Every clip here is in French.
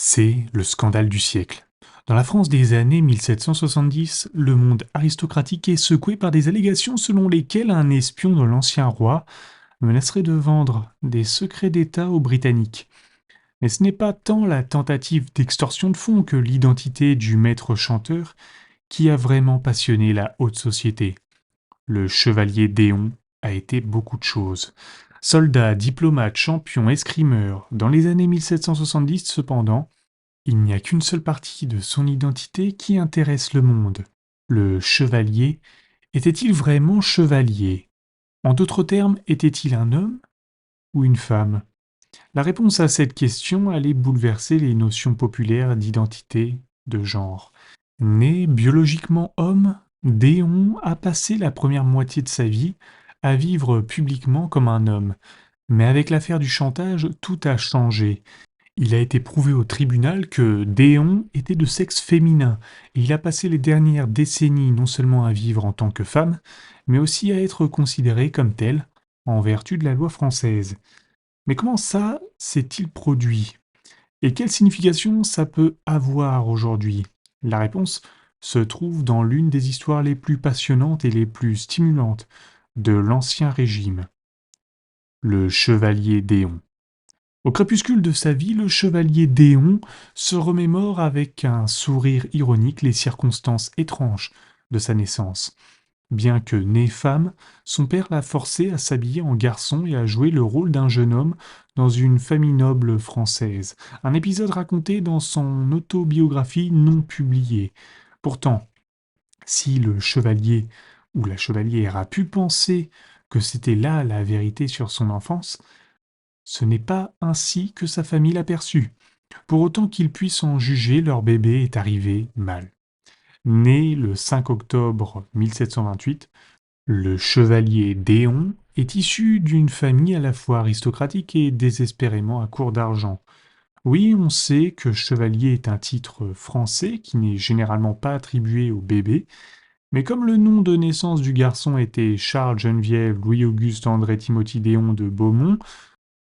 C'est le scandale du siècle. Dans la France des années 1770, le monde aristocratique est secoué par des allégations selon lesquelles un espion de l'ancien roi menacerait de vendre des secrets d'État aux Britanniques. Mais ce n'est pas tant la tentative d'extorsion de fonds que l'identité du maître chanteur qui a vraiment passionné la haute société. Le chevalier Déon a été beaucoup de choses. Soldat, diplomate, champion, escrimeur, dans les années 1770 cependant, il n'y a qu'une seule partie de son identité qui intéresse le monde. Le chevalier était-il vraiment chevalier? En d'autres termes, était-il un homme ou une femme? La réponse à cette question allait bouleverser les notions populaires d'identité, de genre. Né biologiquement homme, Déon a passé la première moitié de sa vie à vivre publiquement comme un homme. Mais avec l'affaire du chantage, tout a changé. Il a été prouvé au tribunal que Déon était de sexe féminin, et il a passé les dernières décennies non seulement à vivre en tant que femme, mais aussi à être considéré comme tel, en vertu de la loi française. Mais comment ça s'est-il produit? Et quelle signification ça peut avoir aujourd'hui? La réponse se trouve dans l'une des histoires les plus passionnantes et les plus stimulantes de l'Ancien Régime, le chevalier Déon. Au crépuscule de sa vie, le chevalier Déon se remémore avec un sourire ironique les circonstances étranges de sa naissance. Bien que né femme, son père l'a forcé à s'habiller en garçon et à jouer le rôle d'un jeune homme dans une famille noble française. Un épisode raconté dans son autobiographie non publiée. Pourtant, si le chevalier ou la chevalière a pu penser que c'était là la vérité sur son enfance, ce n'est pas ainsi que sa famille l'a perçu. Pour autant qu'ils puissent en juger, leur bébé est arrivé mal. Né le 5 octobre 1728, le chevalier Déon est issu d'une famille à la fois aristocratique et désespérément à court d'argent. Oui, on sait que chevalier est un titre français qui n'est généralement pas attribué au bébé, mais comme le nom de naissance du garçon était Charles Geneviève Louis-Auguste André Timothy Déon de Beaumont,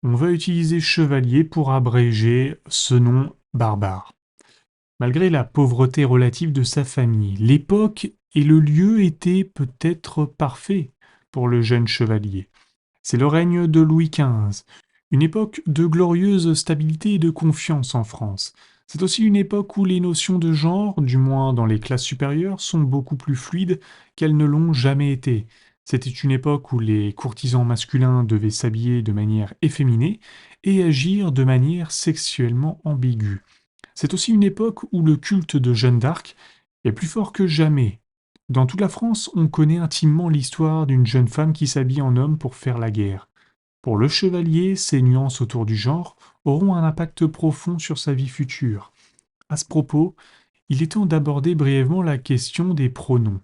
on va utiliser chevalier pour abréger ce nom barbare. Malgré la pauvreté relative de sa famille, l'époque et le lieu étaient peut-être parfaits pour le jeune chevalier. C'est le règne de Louis XV, une époque de glorieuse stabilité et de confiance en France. C'est aussi une époque où les notions de genre, du moins dans les classes supérieures, sont beaucoup plus fluides qu'elles ne l'ont jamais été. C'était une époque où les courtisans masculins devaient s'habiller de manière efféminée et agir de manière sexuellement ambiguë. C'est aussi une époque où le culte de Jeanne d'Arc est plus fort que jamais. Dans toute la France, on connaît intimement l'histoire d'une jeune femme qui s'habille en homme pour faire la guerre. Pour le chevalier, ces nuances autour du genre auront un impact profond sur sa vie future. À ce propos, il est temps d'aborder brièvement la question des pronoms.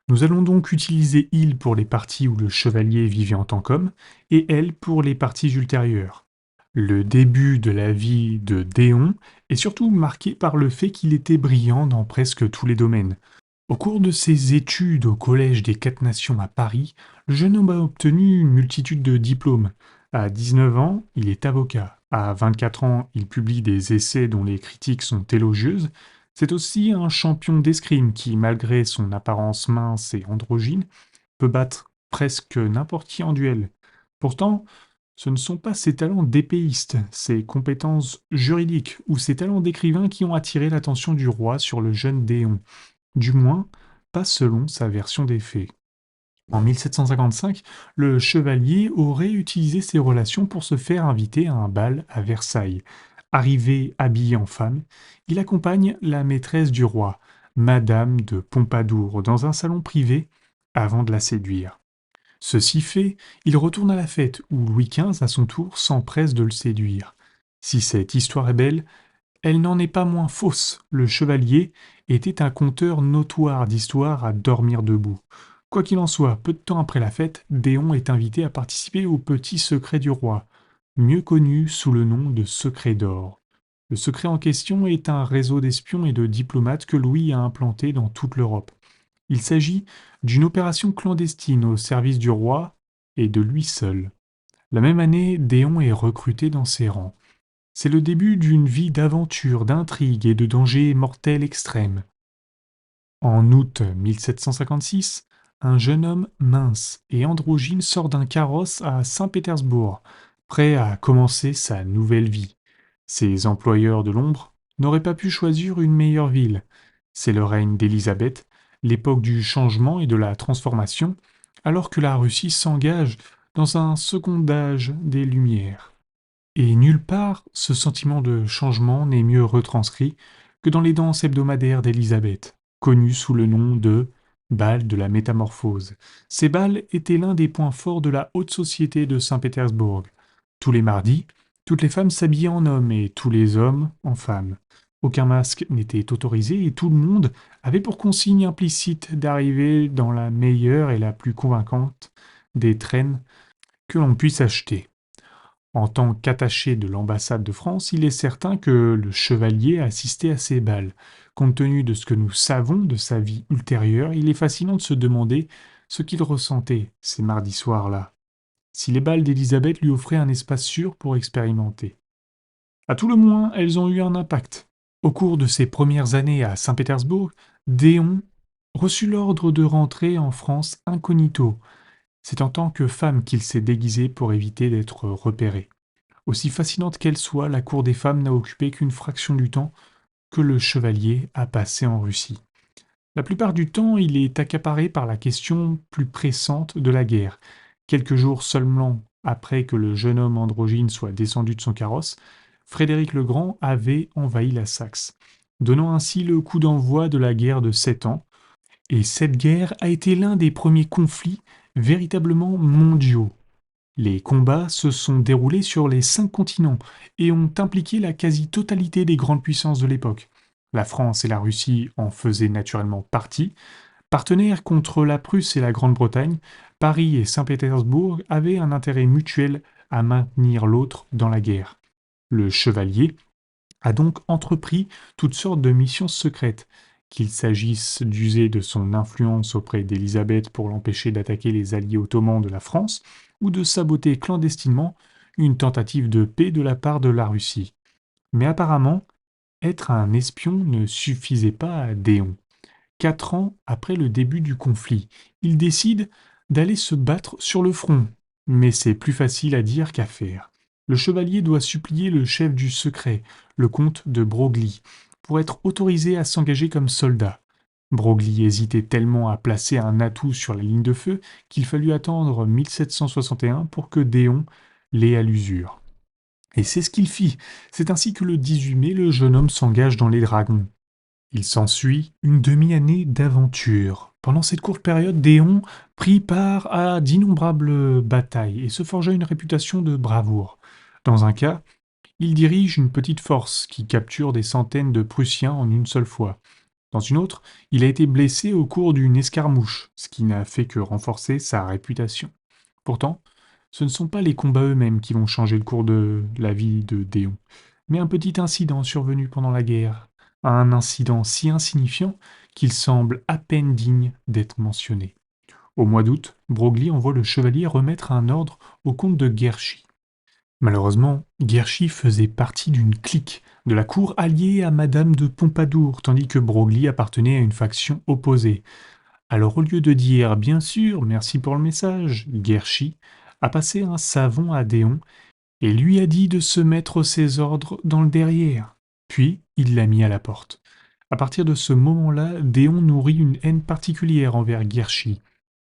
Nous allons donc utiliser il pour les parties où le chevalier vivait en tant qu'homme et elle pour les parties ultérieures. Le début de la vie de Déon est surtout marqué par le fait qu'il était brillant dans presque tous les domaines. Au cours de ses études au Collège des Quatre Nations à Paris, le jeune homme a obtenu une multitude de diplômes. À 19 ans, il est avocat. À 24 ans, il publie des essais dont les critiques sont élogieuses. C'est aussi un champion d'escrime qui, malgré son apparence mince et androgyne, peut battre presque n'importe qui en duel. Pourtant, ce ne sont pas ses talents d'épéiste, ses compétences juridiques ou ses talents d'écrivain qui ont attiré l'attention du roi sur le jeune Déon. Du moins, pas selon sa version des faits. En 1755, le chevalier aurait utilisé ses relations pour se faire inviter à un bal à Versailles. Arrivé habillé en femme, il accompagne la maîtresse du roi, Madame de Pompadour, dans un salon privé avant de la séduire. Ceci fait, il retourne à la fête où Louis XV, à son tour, s'empresse de le séduire. Si cette histoire est belle, elle n'en est pas moins fausse. Le chevalier était un conteur notoire d'histoires à dormir debout. Quoi qu'il en soit, peu de temps après la fête, Déon est invité à participer au Petit Secret du Roi, mieux connu sous le nom de Secret d'Or. Le secret en question est un réseau d'espions et de diplomates que Louis a implanté dans toute l'Europe. Il s'agit d'une opération clandestine au service du roi et de lui seul. La même année, Déon est recruté dans ses rangs. C'est le début d'une vie d'aventure, d'intrigue et de danger mortel extrême. En août 1756, un jeune homme mince et androgyne sort d'un carrosse à Saint-Pétersbourg, prêt à commencer sa nouvelle vie. Ses employeurs de l'ombre n'auraient pas pu choisir une meilleure ville. C'est le règne d'Élisabeth, l'époque du changement et de la transformation, alors que la Russie s'engage dans un second âge des Lumières. Et nulle part ce sentiment de changement n'est mieux retranscrit que dans les danses hebdomadaires d'Élisabeth, connues sous le nom de bal de la métamorphose. Ces bals étaient l'un des points forts de la haute société de Saint-Pétersbourg. Tous les mardis, toutes les femmes s'habillaient en hommes et tous les hommes en femmes. Aucun masque n'était autorisé et tout le monde avait pour consigne implicite d'arriver dans la meilleure et la plus convaincante des traînes que l'on puisse acheter. En tant qu'attaché de l'ambassade de France, il est certain que le chevalier assistait à ces bals. Compte tenu de ce que nous savons de sa vie ultérieure, il est fascinant de se demander ce qu'il ressentait ces mardis soirs-là, si les bals d'Élisabeth lui offraient un espace sûr pour expérimenter. À tout le moins, elles ont eu un impact. Au cours de ses premières années à Saint-Pétersbourg, Déon reçut l'ordre de rentrer en France incognito. C'est en tant que femme qu'il s'est déguisé pour éviter d'être repéré. Aussi fascinante qu'elle soit, la cour des femmes n'a occupé qu'une fraction du temps que le chevalier a passé en Russie. La plupart du temps, il est accaparé par la question plus pressante de la guerre. Quelques jours seulement après que le jeune homme androgyne soit descendu de son carrosse, Frédéric le Grand avait envahi la Saxe, donnant ainsi le coup d'envoi de la guerre de 7 ans. Et cette guerre a été l'un des premiers conflits véritablement mondiaux. Les combats se sont déroulés sur les 5 continents et ont impliqué la quasi-totalité des grandes puissances de l'époque. La France et la Russie en faisaient naturellement partie. Partenaires contre la Prusse et la Grande-Bretagne, Paris et Saint-Pétersbourg avaient un intérêt mutuel à maintenir l'autre dans la guerre. Le chevalier a donc entrepris toutes sortes de missions secrètes, qu'il s'agisse d'user de son influence auprès d'Élisabeth pour l'empêcher d'attaquer les alliés ottomans de la France, ou de saboter clandestinement une tentative de paix de la part de la Russie. Mais apparemment, être un espion ne suffisait pas à Déon. 4 ans après le début du conflit, il décide d'aller se battre sur le front. Mais c'est plus facile à dire qu'à faire. Le chevalier doit supplier le chef du secret, le comte de Broglie, pour être autorisé à s'engager comme soldat. Broglie hésitait tellement à placer un atout sur la ligne de feu qu'il fallut attendre 1761 pour que Déon l'ait à l'usure. Et c'est ce qu'il fit. C'est ainsi que le 18 mai, le jeune homme s'engage dans les dragons. Il s'ensuit une demi-année d'aventure. Pendant cette courte période, Déon prit part à d'innombrables batailles et se forgea une réputation de bravoure. Dans un cas, il dirige une petite force qui capture des centaines de Prussiens en une seule fois. Dans une autre, il a été blessé au cours d'une escarmouche, ce qui n'a fait que renforcer sa réputation. Pourtant, ce ne sont pas les combats eux-mêmes qui vont changer le cours de la vie de Déon, mais un petit incident survenu pendant la guerre, un incident si insignifiant qu'il semble à peine digne d'être mentionné. Au mois d'août, Broglie envoie le chevalier remettre un ordre au comte de Guerchy. Malheureusement, Guerchy faisait partie d'une clique de la cour alliée à Madame de Pompadour, tandis que Broglie appartenait à une faction opposée. Alors au lieu de dire «Bien sûr, merci pour le message», Guerchy a passé un savon à Déon et lui a dit de se mettre ses ordres dans le derrière. Puis il l'a mis à la porte. À partir de ce moment-là, Déon nourrit une haine particulière envers Guerchy.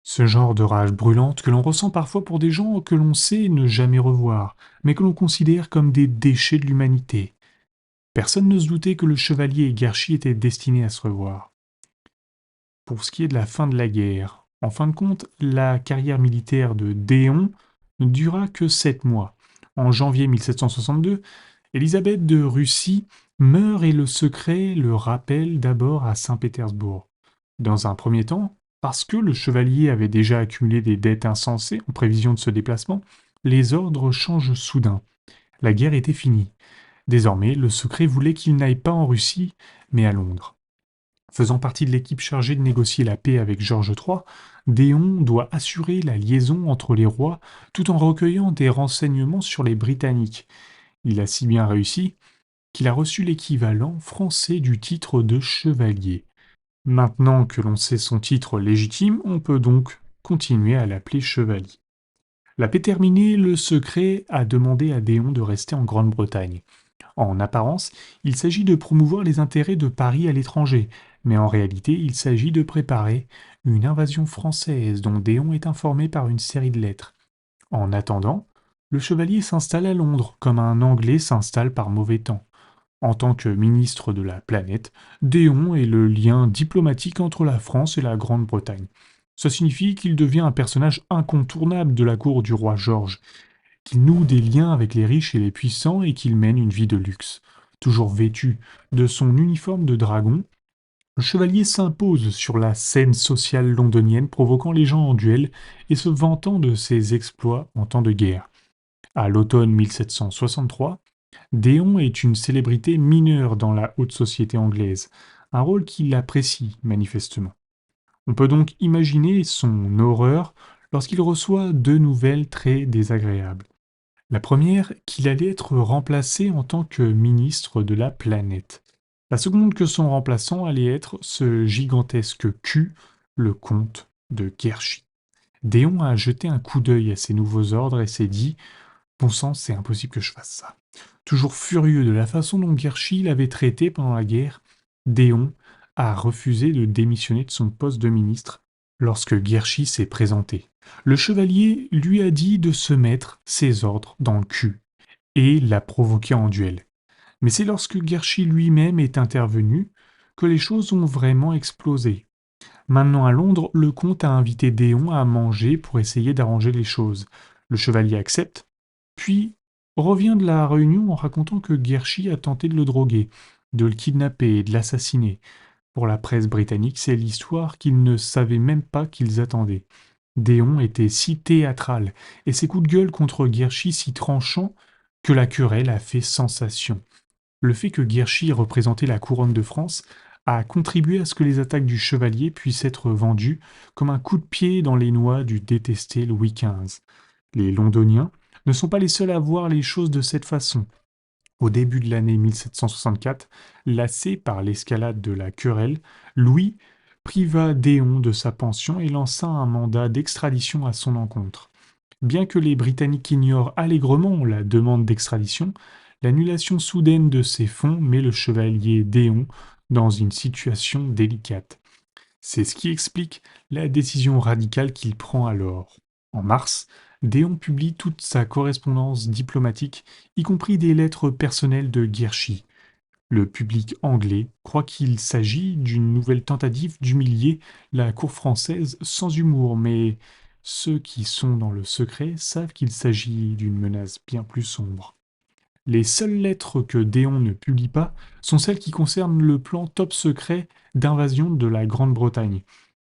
Ce genre de rage brûlante que l'on ressent parfois pour des gens que l'on sait ne jamais revoir, mais que l'on considère comme des déchets de l'humanité. Personne ne se doutait que le chevalier et Guerchy étaient destinés à se revoir. Pour ce qui est de la fin de la guerre, en fin de compte, la carrière militaire de Déon ne dura que 7 mois. En janvier 1762, Élisabeth de Russie meurt et le secret le rappelle d'abord à Saint-Pétersbourg. Dans un premier temps, parce que le chevalier avait déjà accumulé des dettes insensées en prévision de ce déplacement, les ordres changent soudain. La guerre était finie. Désormais, le secret voulait qu'il n'aille pas en Russie, mais à Londres. Faisant partie de l'équipe chargée de négocier la paix avec Georges III, Déon doit assurer la liaison entre les rois tout en recueillant des renseignements sur les Britanniques. Il a si bien réussi qu'il a reçu l'équivalent français du titre de chevalier. Maintenant que l'on sait son titre légitime, on peut donc continuer à l'appeler chevalier. La paix terminée, le secret a demandé à Déon de rester en Grande-Bretagne. En apparence, il s'agit de promouvoir les intérêts de Paris à l'étranger, mais en réalité, il s'agit de préparer une invasion française dont Déon est informé par une série de lettres. En attendant, le chevalier s'installe à Londres, comme un Anglais s'installe par mauvais temps. En tant que ministre de la planète, Déon est le lien diplomatique entre la France et la Grande-Bretagne. Ça signifie qu'il devient un personnage incontournable de la cour du roi George, qu'il noue des liens avec les riches et les puissants et qu'il mène une vie de luxe. Toujours vêtu de son uniforme de dragon, le chevalier s'impose sur la scène sociale londonienne, provoquant les gens en duel et se vantant de ses exploits en temps de guerre. À l'automne 1763, Déon est une célébrité mineure dans la haute société anglaise, un rôle qu'il apprécie manifestement. On peut donc imaginer son horreur lorsqu'il reçoit deux nouvelles très désagréables. La première, qu'il allait être remplacé en tant que ministre de la planète. La seconde, que son remplaçant allait être ce gigantesque cul, le comte de Guerchy. Déon a jeté un coup d'œil à ses nouveaux ordres et s'est dit: bon sang, c'est impossible que je fasse ça. Toujours furieux de la façon dont Guerchy l'avait traité pendant la guerre, Déon a refusé de démissionner de son poste de ministre lorsque Guerchy s'est présenté. Le chevalier lui a dit de se mettre ses ordres dans le cul et l'a provoqué en duel. Mais c'est lorsque Guerchy lui-même est intervenu que les choses ont vraiment explosé. Maintenant à Londres, le comte a invité Déon à manger pour essayer d'arranger les choses. Le chevalier accepte, puis revient de la réunion en racontant que Guerchy a tenté de le droguer, de le kidnapper et de l'assassiner. Pour la presse britannique, c'est l'histoire qu'ils ne savaient même pas qu'ils attendaient. Déon était si théâtral, et ses coups de gueule contre Guerchy si tranchants, que la querelle a fait sensation. Le fait que Guerchy représentait la couronne de France a contribué à ce que les attaques du chevalier puissent être vendues comme un coup de pied dans les noix du détesté Louis XV. Les Londoniens ne sont pas les seuls à voir les choses de cette façon. Au début de l'année 1764, lassé par l'escalade de la querelle, Louis priva Déon de sa pension et lança un mandat d'extradition à son encontre. Bien que les Britanniques ignorent allègrement la demande d'extradition, l'annulation soudaine de ces fonds met le chevalier Déon dans une situation délicate. C'est ce qui explique la décision radicale qu'il prend alors. En mars, Déon publie toute sa correspondance diplomatique, y compris des lettres personnelles de Guerchy. Le public anglais croit qu'il s'agit d'une nouvelle tentative d'humilier la cour française sans humour, mais ceux qui sont dans le secret savent qu'il s'agit d'une menace bien plus sombre. Les seules lettres que Déon ne publie pas sont celles qui concernent le plan top secret d'invasion de la Grande-Bretagne.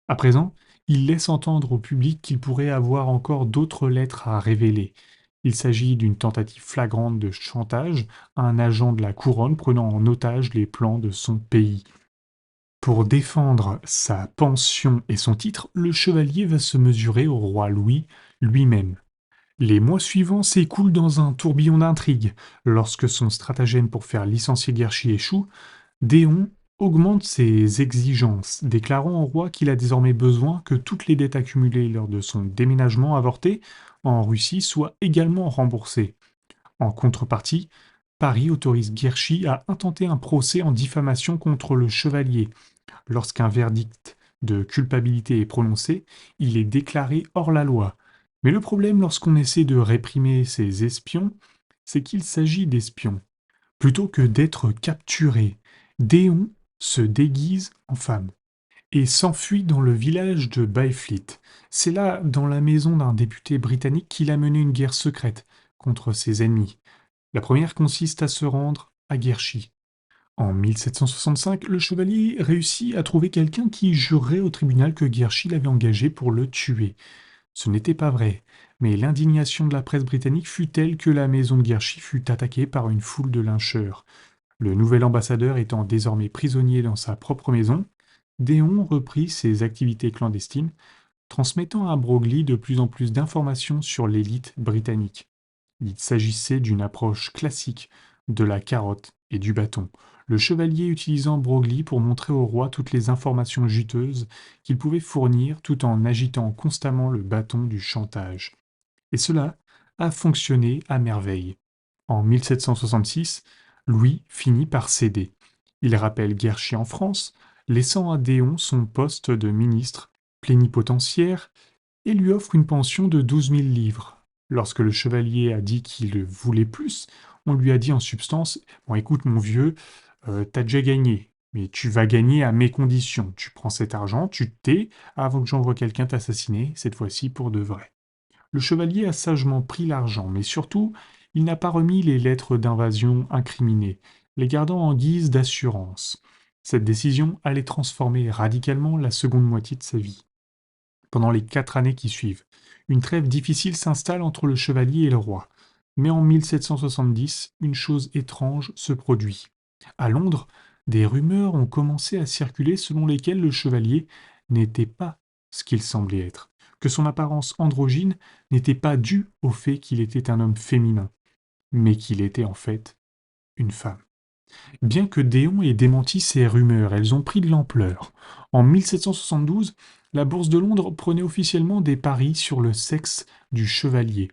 À présent, il laisse entendre au public qu'il pourrait avoir encore d'autres lettres à révéler. Il s'agit d'une tentative flagrante de chantage à un agent de la couronne prenant en otage les plans de son pays. Pour défendre sa pension et son titre, le chevalier va se mesurer au roi Louis lui-même. Les mois suivants s'écoulent dans un tourbillon d'intrigues. Lorsque son stratagème pour faire licencier Guerchy échoue, Déon augmente ses exigences, déclarant au roi qu'il a désormais besoin que toutes les dettes accumulées lors de son déménagement avorté en Russie soient également remboursées. En contrepartie, Paris autorise Guerchy à intenter un procès en diffamation contre le chevalier. Lorsqu'un verdict de culpabilité est prononcé, il est déclaré hors la loi. Mais le problème lorsqu'on essaie de réprimer ces espions, c'est qu'il s'agit d'espions. Plutôt que d'être capturé, Déon se déguise en femme et s'enfuit dans le village de Byfleet. C'est là, dans la maison d'un député britannique, qu'il a mené une guerre secrète contre ses ennemis. La première consiste à se rendre à Guerchy. En 1765, le chevalier réussit à trouver quelqu'un qui jurerait au tribunal que Guerchy l'avait engagé pour le tuer. Ce n'était pas vrai, mais l'indignation de la presse britannique fut telle que la maison de Guerchy fut attaquée par une foule de lyncheurs. Le nouvel ambassadeur étant désormais prisonnier dans sa propre maison, Déon reprit ses activités clandestines, transmettant à Broglie de plus en plus d'informations sur l'élite britannique. Il s'agissait d'une approche classique de la carotte et du bâton, le chevalier utilisant Broglie pour montrer au roi toutes les informations juteuses qu'il pouvait fournir tout en agitant constamment le bâton du chantage. Et cela a fonctionné à merveille. En 1766, Louis finit par céder. Il rappelle Guerchy en France, laissant à Déon son poste de ministre plénipotentiaire et lui offre une pension de 12 000 livres. Lorsque le chevalier a dit qu'il voulait plus, on lui a dit en substance: Bon, écoute, mon vieux, t'as déjà gagné, mais tu vas gagner à mes conditions. Tu prends cet argent, tu te tais avant que j'envoie quelqu'un t'assassiner, cette fois-ci pour de vrai. Le chevalier a sagement pris l'argent, mais surtout, il n'a pas remis les lettres d'invasion incriminées, les gardant en guise d'assurance. Cette décision allait transformer radicalement la seconde moitié de sa vie. Pendant les 4 années qui suivent, une trêve difficile s'installe entre le chevalier et le roi. Mais en 1770, une chose étrange se produit. À Londres, des rumeurs ont commencé à circuler selon lesquelles le chevalier n'était pas ce qu'il semblait être, que son apparence androgyne n'était pas due au fait qu'il était un homme féminin, mais qu'il était en fait une femme. Bien que Déon ait démenti ces rumeurs, elles ont pris de l'ampleur. En 1772, la Bourse de Londres prenait officiellement des paris sur le sexe du chevalier.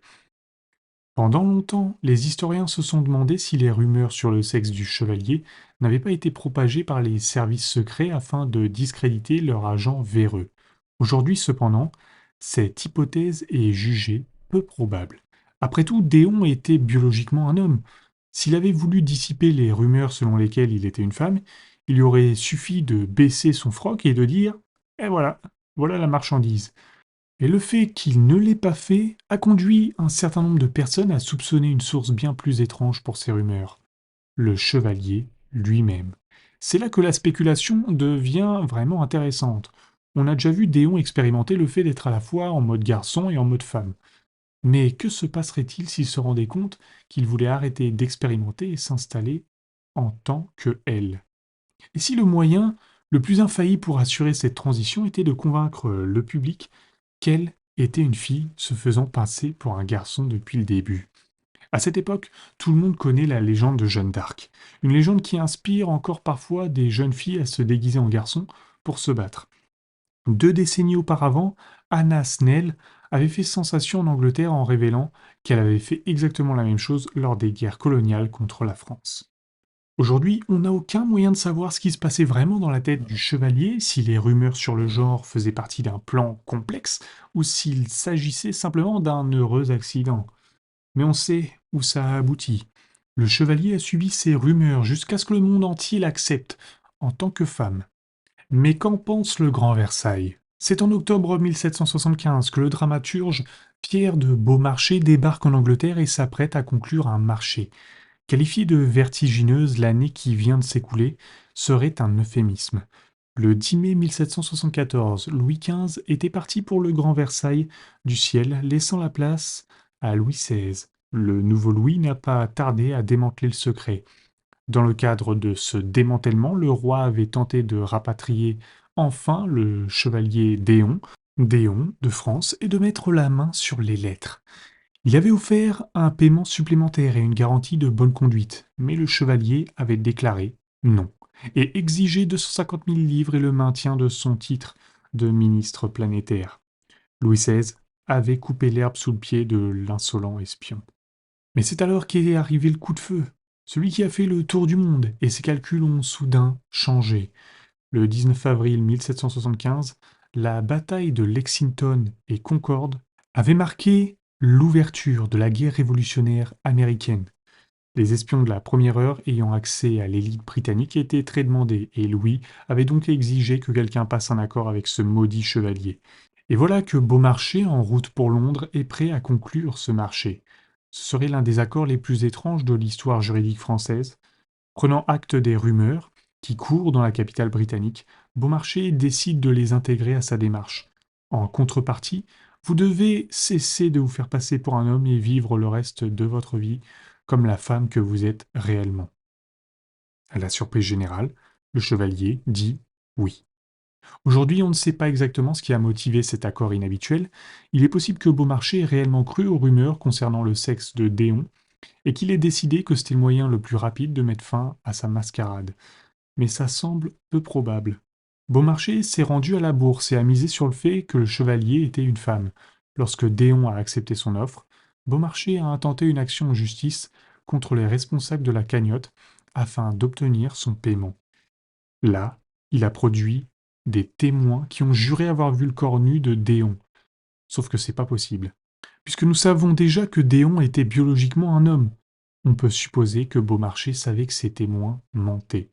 Pendant longtemps, les historiens se sont demandé si les rumeurs sur le sexe du chevalier n'avaient pas été propagées par les services secrets afin de discréditer leur agent véreux. Aujourd'hui, cependant, cette hypothèse est jugée peu probable. Après tout, Déon était biologiquement un homme. S'il avait voulu dissiper les rumeurs selon lesquelles il était une femme, il lui aurait suffi de baisser son froc et de dire: Et voilà, voilà la marchandise. Et le fait qu'il ne l'ait pas fait a conduit un certain nombre de personnes à soupçonner une source bien plus étrange pour ces rumeurs: le chevalier lui-même. C'est là que la spéculation devient vraiment intéressante. On a déjà vu Déon expérimenter le fait d'être à la fois en mode garçon et en mode femme. Mais que se passerait-il s'il se rendait compte qu'il voulait arrêter d'expérimenter et s'installer en tant que elle? Et si le moyen le plus infaillible pour assurer cette transition était de convaincre le public qu'elle était une fille se faisant passer pour un garçon depuis le début? À cette époque, tout le monde connaît la légende de Jeanne d'Arc, une légende qui inspire encore parfois des jeunes filles à se déguiser en garçon pour se battre. 2 décennies auparavant, Anna Snell avait fait sensation en Angleterre en révélant qu'elle avait fait exactement la même chose lors des guerres coloniales contre la France. Aujourd'hui, on n'a aucun moyen de savoir ce qui se passait vraiment dans la tête du chevalier, si les rumeurs sur le genre faisaient partie d'un plan complexe ou s'il s'agissait simplement d'un heureux accident. Mais on sait où ça a abouti. Le chevalier a subi ces rumeurs jusqu'à ce que le monde entier l'accepte en tant que femme. Mais qu'en pense le Grand Versailles? C'est en octobre 1775 que le dramaturge Pierre de Beaumarchais débarque en Angleterre et s'apprête à conclure un marché. Qualifié de vertigineuse, l'année qui vient de s'écouler serait un euphémisme. Le 10 mai 1774, Louis XV était parti pour le Grand Versailles du ciel, laissant la place à Louis XVI. Le nouveau Louis n'a pas tardé à démanteler le secret. Dans le cadre de ce démantèlement, le roi avait tenté de rapatrier enfin le chevalier Déon de France, et de mettre la main sur les lettres. Il avait offert un paiement supplémentaire et une garantie de bonne conduite, mais le chevalier avait déclaré non, et exigé 250 000 livres et le maintien de son titre de ministre planétaire. Louis XVI avait coupé l'herbe sous le pied de l'insolent espion. Mais c'est alors qu'est arrivé le coup de feu, celui qui a fait le tour du monde, et ses calculs ont soudain changé. Le 19 avril 1775, la bataille de Lexington et Concorde avait marqué l'ouverture de la guerre révolutionnaire américaine. Les espions de la première heure ayant accès à l'élite britannique étaient très demandés, et Louis avait donc exigé que quelqu'un passe un accord avec ce maudit chevalier. Et voilà que Beaumarchais, en route pour Londres, est prêt à conclure ce marché. Ce serait l'un des accords les plus étranges de l'histoire juridique française. Prenant acte des rumeurs qui courent dans la capitale britannique, Beaumarchais décide de les intégrer à sa démarche. En contrepartie, vous devez cesser de vous faire passer pour un homme et vivre le reste de votre vie comme la femme que vous êtes réellement. À la surprise générale, le chevalier dit oui. Aujourd'hui, on ne sait pas exactement ce qui a motivé cet accord inhabituel. Il est possible que Beaumarchais ait réellement cru aux rumeurs concernant le sexe de Déon et qu'il ait décidé que c'était le moyen le plus rapide de mettre fin à sa mascarade. Mais ça semble peu probable. Beaumarchais s'est rendu à la bourse et a misé sur le fait que le chevalier était une femme. Lorsque Déon a accepté son offre, Beaumarchais a intenté une action en justice contre les responsables de la cagnotte afin d'obtenir son paiement. Là, il a produit des témoins qui ont juré avoir vu le corps nu de Déon. Sauf que c'est pas possible. Puisque nous savons déjà que Déon était biologiquement un homme, on peut supposer que Beaumarchais savait que ses témoins mentaient.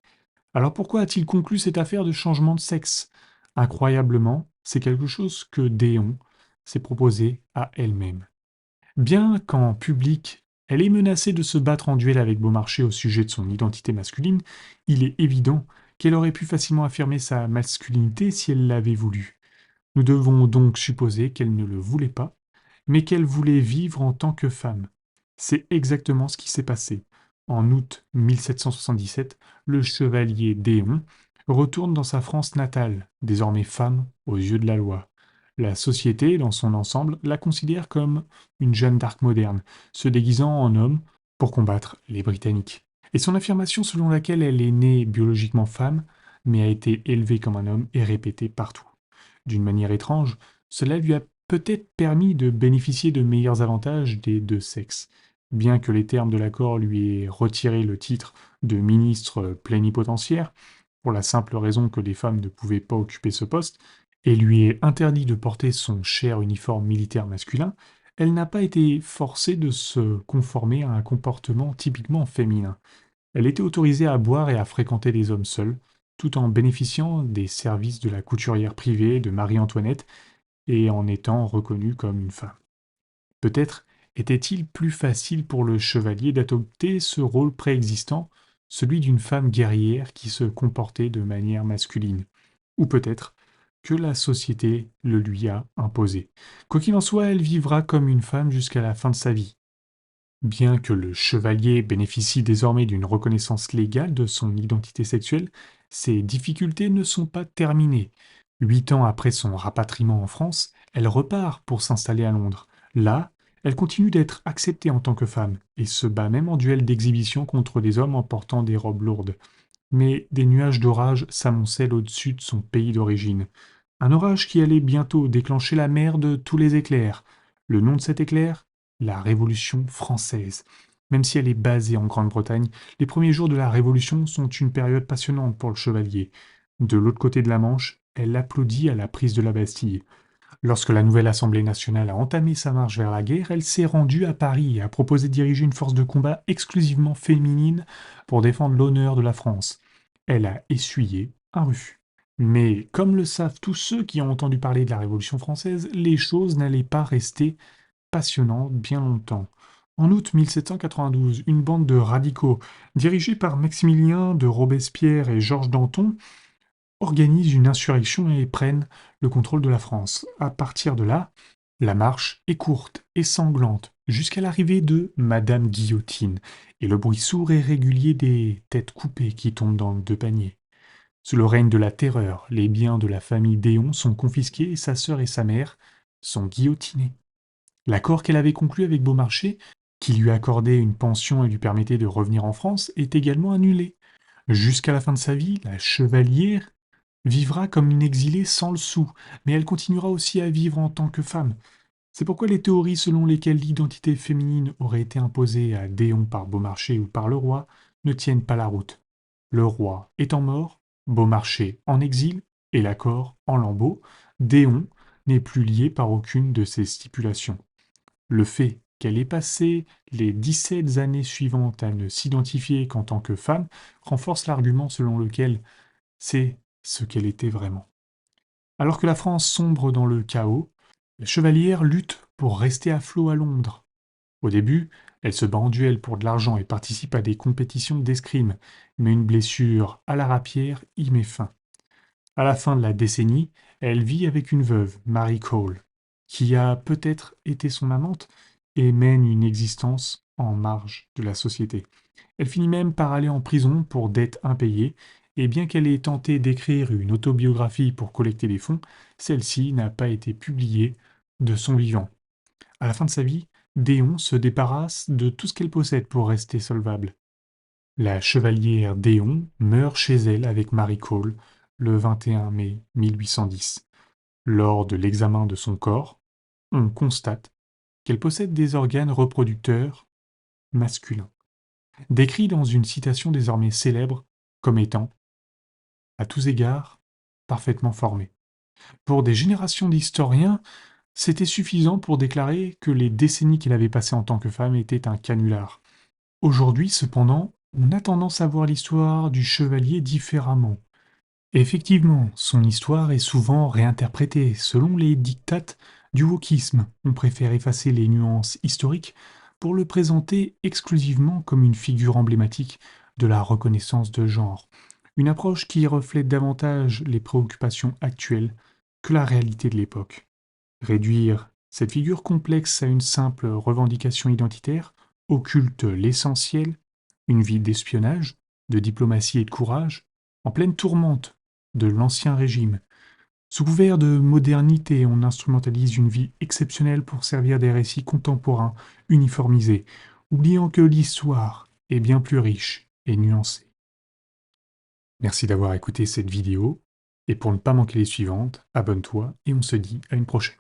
Alors pourquoi a-t-il conclu cette affaire de changement de sexe? Incroyablement, c'est quelque chose que Déon s'est proposé à elle-même. Bien qu'en public, elle ait menacé de se battre en duel avec Beaumarchais au sujet de son identité masculine, il est évident qu'elle aurait pu facilement affirmer sa masculinité si elle l'avait voulu. Nous devons donc supposer qu'elle ne le voulait pas, mais qu'elle voulait vivre en tant que femme. C'est exactement ce qui s'est passé. En août 1777, le chevalier Déon retourne dans sa France natale, désormais femme aux yeux de la loi. La société, dans son ensemble, la considère comme une Jeanne d'Arc moderne, se déguisant en homme pour combattre les Britanniques. Et son affirmation selon laquelle elle est née biologiquement femme, mais a été élevée comme un homme, est répétée partout. D'une manière étrange, cela lui a peut-être permis de bénéficier de meilleurs avantages des deux sexes, bien que les termes de l'accord lui aient retiré le titre de ministre plénipotentiaire, pour la simple raison que les femmes ne pouvaient pas occuper ce poste, et lui ait interdit de porter son cher uniforme militaire masculin, elle n'a pas été forcée de se conformer à un comportement typiquement féminin. Elle était autorisée à boire et à fréquenter des hommes seuls, tout en bénéficiant des services de la couturière privée de Marie-Antoinette et en étant reconnue comme une femme. Peut-être était-il plus facile pour le chevalier d'adopter ce rôle préexistant, celui d'une femme guerrière qui se comportait de manière masculine. Ou peut-être que la société le lui a imposé. Quoi qu'il en soit, elle vivra comme une femme jusqu'à la fin de sa vie. Bien que le chevalier bénéficie désormais d'une reconnaissance légale de son identité sexuelle, ses difficultés ne sont pas terminées. 8 ans après son rapatriement en France, elle repart pour s'installer à Londres. Là, elle continue d'être acceptée en tant que femme, et se bat même en duel d'exhibition contre des hommes en portant des robes lourdes. Mais des nuages d'orage s'amoncellent au-dessus de son pays d'origine. Un orage qui allait bientôt déclencher la mer de tous les éclairs. Le nom de cet éclair? La Révolution française. Même si elle est basée en Grande-Bretagne, les premiers jours de la Révolution sont une période passionnante pour le chevalier. De l'autre côté de la Manche, elle applaudit à la prise de la Bastille. Lorsque la nouvelle Assemblée nationale a entamé sa marche vers la guerre, elle s'est rendue à Paris et a proposé de diriger une force de combat exclusivement féminine pour défendre l'honneur de la France. Elle a essuyé un refus. Mais comme le savent tous ceux qui ont entendu parler de la Révolution française, les choses n'allaient pas rester passionnantes bien longtemps. En août 1792, une bande de radicaux, dirigée par Maximilien de Robespierre et Georges Danton, organisent une insurrection et prennent le contrôle de la France. À partir de là, la marche est courte et sanglante jusqu'à l'arrivée de Madame Guillotine et le bruit sourd et régulier des têtes coupées qui tombent dans le deux paniers. Sous le règne de la terreur, les biens de la famille Déon sont confisqués et sa sœur et sa mère sont guillotinées. L'accord qu'elle avait conclu avec Beaumarchais, qui lui accordait une pension et lui permettait de revenir en France, est également annulé. Jusqu'à la fin de sa vie, la chevalière vivra comme une exilée sans le sou, mais elle continuera aussi à vivre en tant que femme. C'est pourquoi les théories selon lesquelles l'identité féminine aurait été imposée à Déon par Beaumarchais ou par le roi ne tiennent pas la route. Le roi étant mort, Beaumarchais en exil et l'accord en lambeaux, Déon n'est plus lié par aucune de ces stipulations. Le fait qu'elle ait passé les 17 années suivantes à ne s'identifier qu'en tant que femme renforce l'argument selon lequel c'est ce qu'elle était vraiment. Alors que la France sombre dans le chaos, la chevalière lutte pour rester à flot à Londres. Au début, elle se bat en duel pour de l'argent et participe à des compétitions d'escrime, mais une blessure à la rapière y met fin. À la fin de la décennie, elle vit avec une veuve, Mary Cole, qui a peut-être été son amante et mène une existence en marge de la société. Elle finit même par aller en prison pour dettes impayées et bien qu'elle ait tenté d'écrire une autobiographie pour collecter des fonds, celle-ci n'a pas été publiée de son vivant. À la fin de sa vie, Déon se débarrasse de tout ce qu'elle possède pour rester solvable. La chevalière Déon meurt chez elle avec Marie Cole le 21 mai 1810. Lors de l'examen de son corps, on constate qu'elle possède des organes reproducteurs masculins, décrits dans une citation désormais célèbre comme étant, à tous égards, parfaitement formés. Pour des générations d'historiens, c'était suffisant pour déclarer que les décennies qu'elle avait passées en tant que femme étaient un canular. Aujourd'hui, cependant, on a tendance à voir l'histoire du chevalier différemment. Effectivement, son histoire est souvent réinterprétée selon les dictates du wokisme. On préfère effacer les nuances historiques pour le présenter exclusivement comme une figure emblématique de la reconnaissance de genre. Une approche qui reflète davantage les préoccupations actuelles que la réalité de l'époque. Réduire cette figure complexe à une simple revendication identitaire occulte l'essentiel, une vie d'espionnage, de diplomatie et de courage, en pleine tourmente de l'Ancien Régime. Sous couvert de modernité, on instrumentalise une vie exceptionnelle pour servir des récits contemporains, uniformisés, oubliant que l'histoire est bien plus riche et nuancée. Merci d'avoir écouté cette vidéo, et pour ne pas manquer les suivantes, abonne-toi et on se dit à une prochaine.